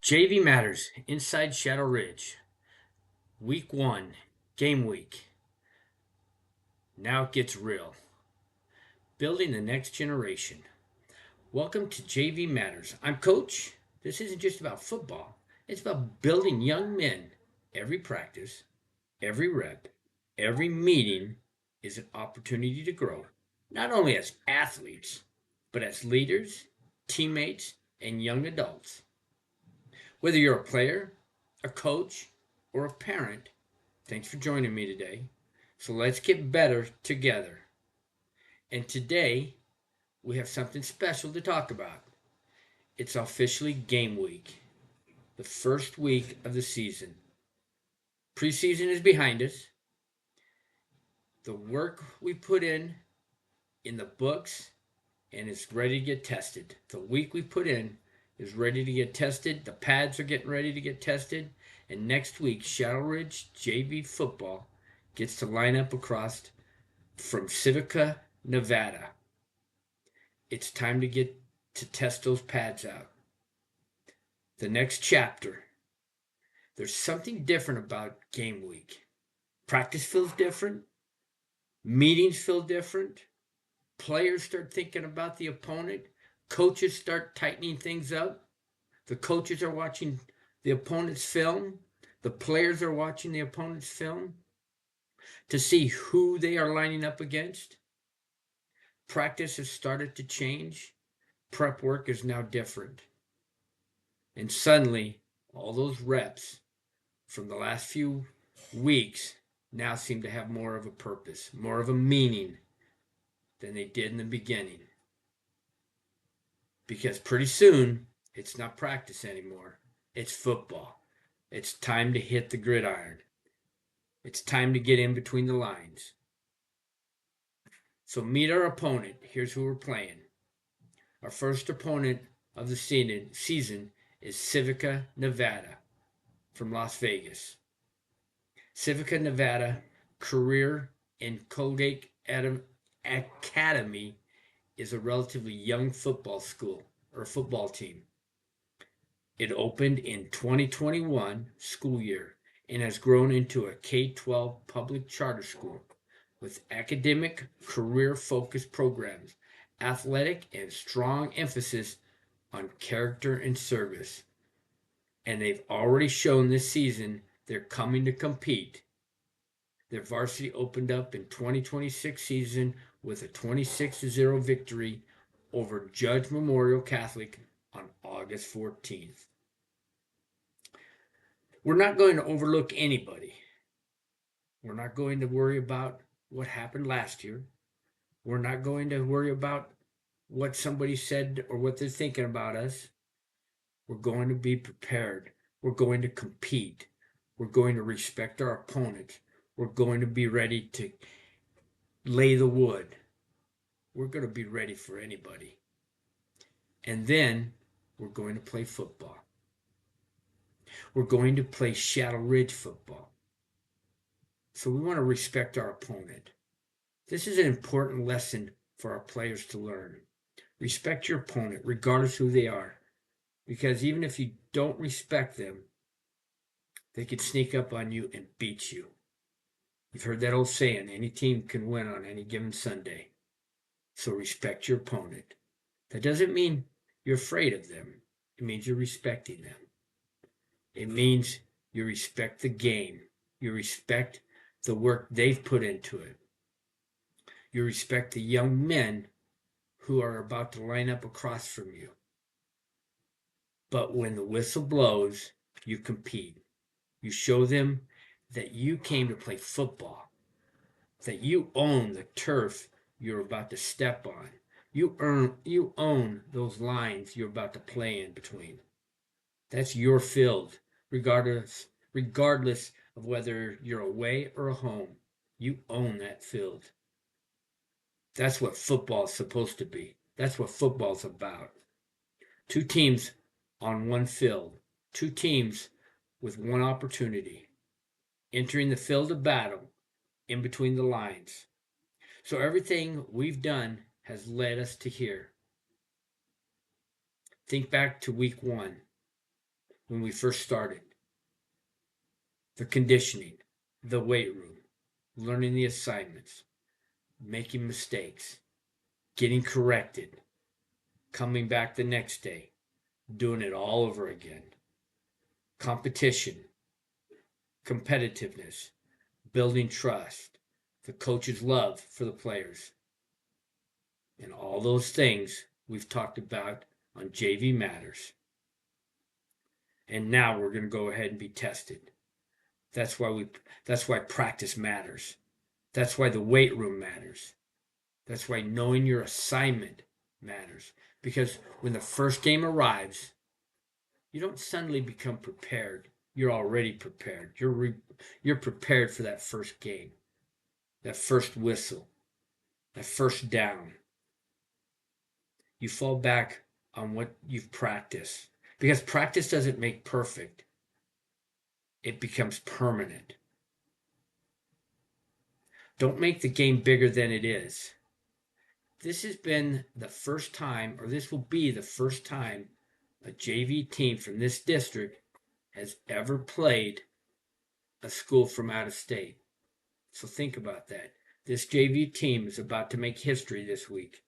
JV Matters, Inside Shadow Ridge. Week 1, game week. Now it gets real. Building the next generation. Welcome to JV Matters. I'm Coach. This isn't just about football, it's about building young men. Every practice, every rep, every meeting is an opportunity to grow, not only as athletes, but as leaders, teammates, and young adults. Whether you're a player, a coach, or a parent, thanks for joining me today. So let's get better together. And today, we have something special to talk about. It's officially game week, the first week of the season. Preseason is behind us. The work we put in the books, and it's ready to get tested. The week we put in is ready to get tested. The pads are getting ready to get tested. And next week, Shadow Ridge JV football gets to line up across from Civica, Nevada. It's time to get to test those pads out. The next chapter. There's something different about game week. Practice feels different. Meetings feel different. Players start thinking about the opponent. Coaches start tightening things up. The coaches are watching the opponent's film. The players are watching the opponent's film to see who they are lining up against. Practice has started to change. Prep work is now different. And suddenly, all those reps from the last few weeks now seem to have more of a purpose, more of a meaning than they did in the beginning. Because pretty soon, it's not practice anymore. It's football. It's time to hit the gridiron. It's time to get in between the lines. So meet our opponent. Here's who we're playing. Our first opponent of the season is Civica, Nevada, from Las Vegas. Civica, Nevada Career and Colgate Academy is a relatively young football school or football team. It opened in 2021 school year and has grown into a K-12 public charter school with academic, career-focused programs, athletic, and strong emphasis on character and service. And they've already shown this season they're coming to compete. Their varsity opened up in 2026 season with a 26-0 victory over Judge Memorial Catholic on August 14th. We're not going to overlook anybody. We're not going to worry about what happened last year. We're not going to worry about what somebody said or what they're thinking about us. We're going to be prepared. We're going to compete. We're going to respect our opponents. We're going to be ready to lay the wood. We're going to be ready for anybody. And then we're going to play football. We're going to play Shadow Ridge football. So we want to respect our opponent. This is an important lesson for our players to learn. Respect your opponent, regardless who they are. Because even if you don't respect them, they could sneak up on you and beat you. You've heard that old saying, any team can win on any given Sunday. So respect your opponent. That doesn't mean you're afraid of them. It means you're respecting them. It means you respect the game. You respect the work they've put into it. You respect the young men who are about to line up across from you. But when the whistle blows, you compete. You show them that you came to play football, that you own the turf you're about to step on. You own those lines you're about to play in between. That's your field, regardless of whether you're away or home. You own that field. That's what football is supposed to be. That's what football's about. Two teams on one field. Two teams with one opportunity. Entering the field of battle in between the lines. So everything we've done has led us to here. Think back to week 1 when we first started. The conditioning, the weight room, learning the assignments, making mistakes, getting corrected, coming back the next day, doing it all over again. Competition, competitiveness, building trust, the coach's love for the players. And all those things we've talked about on JV Matters. And now we're going to go ahead and be tested. That's why practice matters. That's why the weight room matters. That's why knowing your assignment matters. Because when the first game arrives, you don't suddenly become prepared. You're already prepared. You're prepared for that first game, that first whistle, that first down. You fall back on what you've practiced. Because practice doesn't make perfect. It becomes permanent. Don't make the game bigger than it is. This has been the first time, or this will be the first time, a JV team from this district has ever played a school from out of state. So think about that. This JV team is about to make history this week.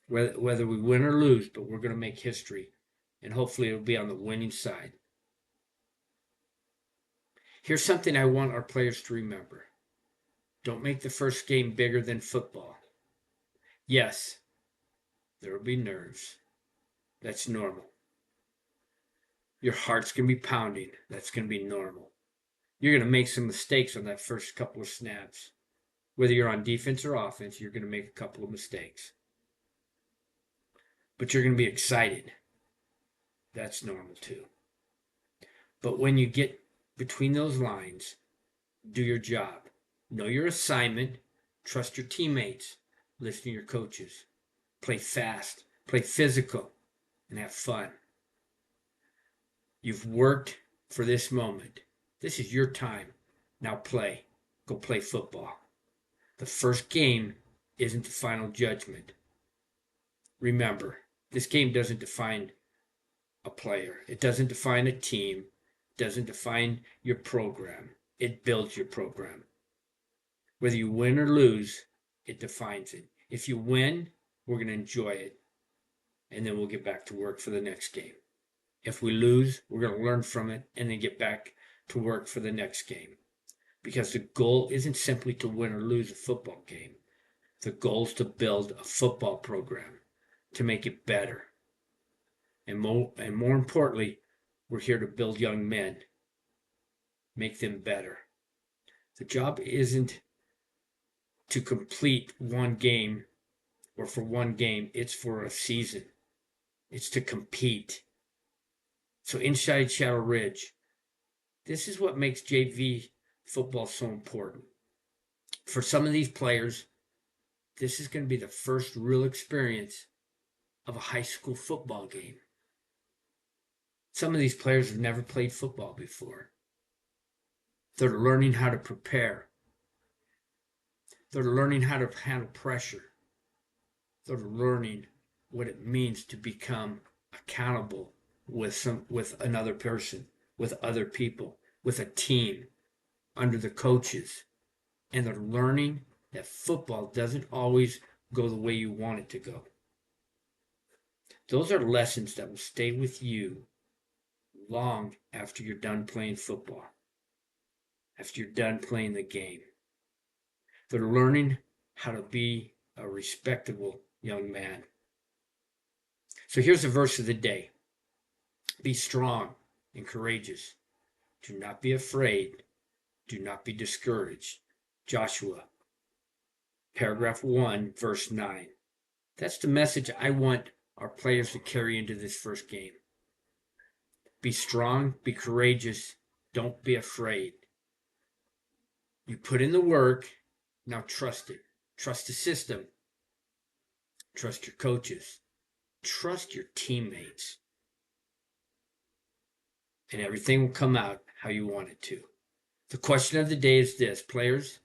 Whether we win or lose, but we're going to make history. And hopefully it'll be on the winning side. Here's something I want our players to remember. Don't make the first game bigger than football. Yes, there will be nerves. That's normal. Your heart's going to be pounding. That's going to be normal. You're going to make some mistakes on that first couple of snaps. Whether you're on defense or offense, you're going to make a couple of mistakes. But you're going to be excited. That's normal too. But when you get between those lines, do your job. Know your assignment. Trust your teammates. Listen to your coaches. Play fast. Play physical. And have fun. You've worked for this moment. This is your time. Now play. Go play football. The first game isn't the final judgment. Remember, this game doesn't define a player. It doesn't define a team. It doesn't define your program. It builds your program. Whether you win or lose, it defines it. If you win, we're going to enjoy it. And then we'll get back to work for the next game. If we lose, we're going to learn from it and then get back to work for the next game. Because the goal isn't simply to win or lose a football game. The goal is to build a football program, to make it better. And more importantly, we're here to build young men, make them better. The job isn't to complete one game or for one game. It's for a season. It's to compete. So inside Shadow Ridge, this is what makes JV football so important. For some of these players, this is going to be the first real experience of a high school football game. Some of these players have never played football before. They're learning how to prepare. They're learning how to handle pressure. They're learning what it means to become accountable with another person, with other people, with a team, under the coaches. And they're learning that football doesn't always go the way you want it to go. Those are lessons that will stay with you long after you're done playing football, after you're done playing the game. They're learning how to be a respectable young man. So here's the verse of the day. Be strong and courageous. Do not be afraid. Do not be discouraged. Joshua, paragraph 1, verse 9. That's the message I want our players to carry into this first game. Be strong, be courageous, don't be afraid. You put in the work, now trust it. Trust the system. Trust your coaches. Trust your teammates. And everything will come out how you want it to. The question of the day is this, players.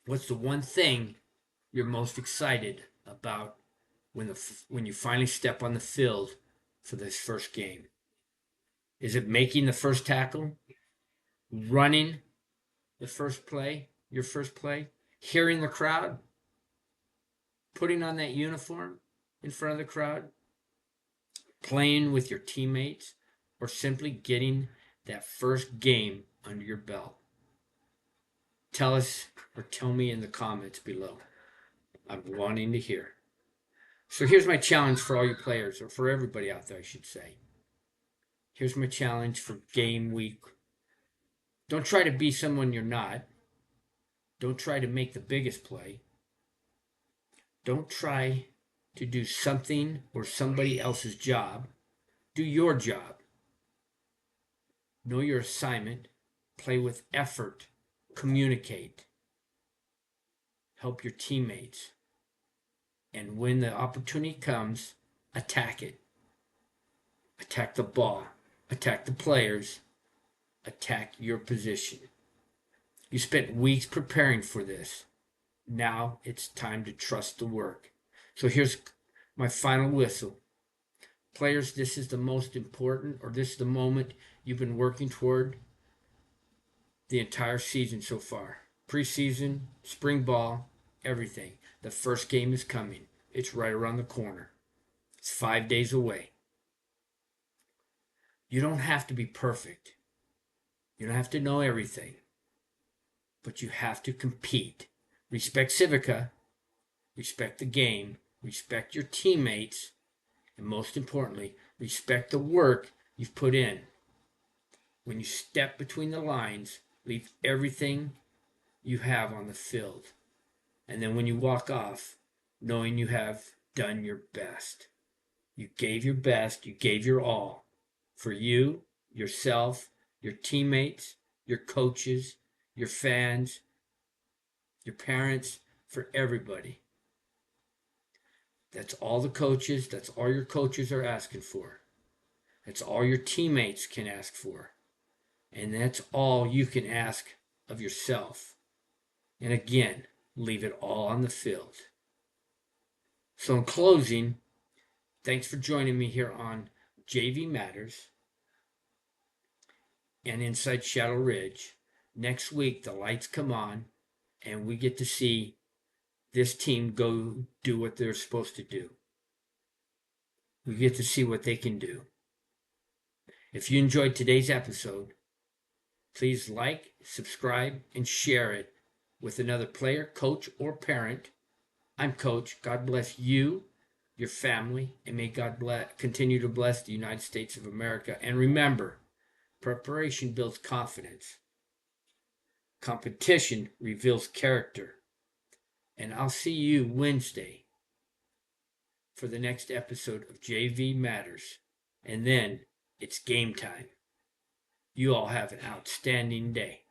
What's the one thing you're most excited about when you finally step on the field for this first game? Is it making the first tackle? Running the first play, your first play? Hearing the crowd? Putting on that uniform in front of the crowd? Playing with your teammates? Or simply getting that first game under your belt? Tell us or tell me in the comments below. I'm wanting to hear. So here's my challenge for all you players, or for everybody out there, I should say. Here's my challenge for game week. Don't try to be someone you're not. Don't try to make the biggest play. Don't try to do something or somebody else's job. Do your job. Know your assignment. Play with effort. Communicate. Help your teammates. And when the opportunity comes, attack it. Attack the ball. Attack the players. Attack your position. You spent weeks preparing for this. Now it's time to trust the work. So here's my final whistle. Players, this is the most important, or this is the moment you've been working toward the entire season so far. Preseason, spring ball, everything. The first game is coming. It's right around the corner. It's 5 days away. You don't have to be perfect. You don't have to know everything. But you have to compete. Respect Civica. Respect the game. Respect your teammates. And most importantly, respect the work you've put in. When you step between the lines, leave everything you have on the field. And then when you walk off, knowing you have done your best. You gave your best, you gave your all for you, yourself, your teammates, your coaches, your fans, your parents, for everybody. That's all the coaches, that's all your coaches are asking for. That's all your teammates can ask for. And that's all you can ask of yourself. And again, leave it all on the field. So in closing, thanks for joining me here on JV Matters and Inside Shadow Ridge. Next week, the lights come on and we get to see this team go do what they're supposed to do. We get to see what they can do. If you enjoyed today's episode, please like, subscribe, and share it with another player, coach, or parent. I'm Coach. God bless you, your family, and may God continue to bless the United States of America. And remember, preparation builds confidence. Competition reveals character. And I'll see you Wednesday for the next episode of JV Matters. And then it's game time. You all have an outstanding day.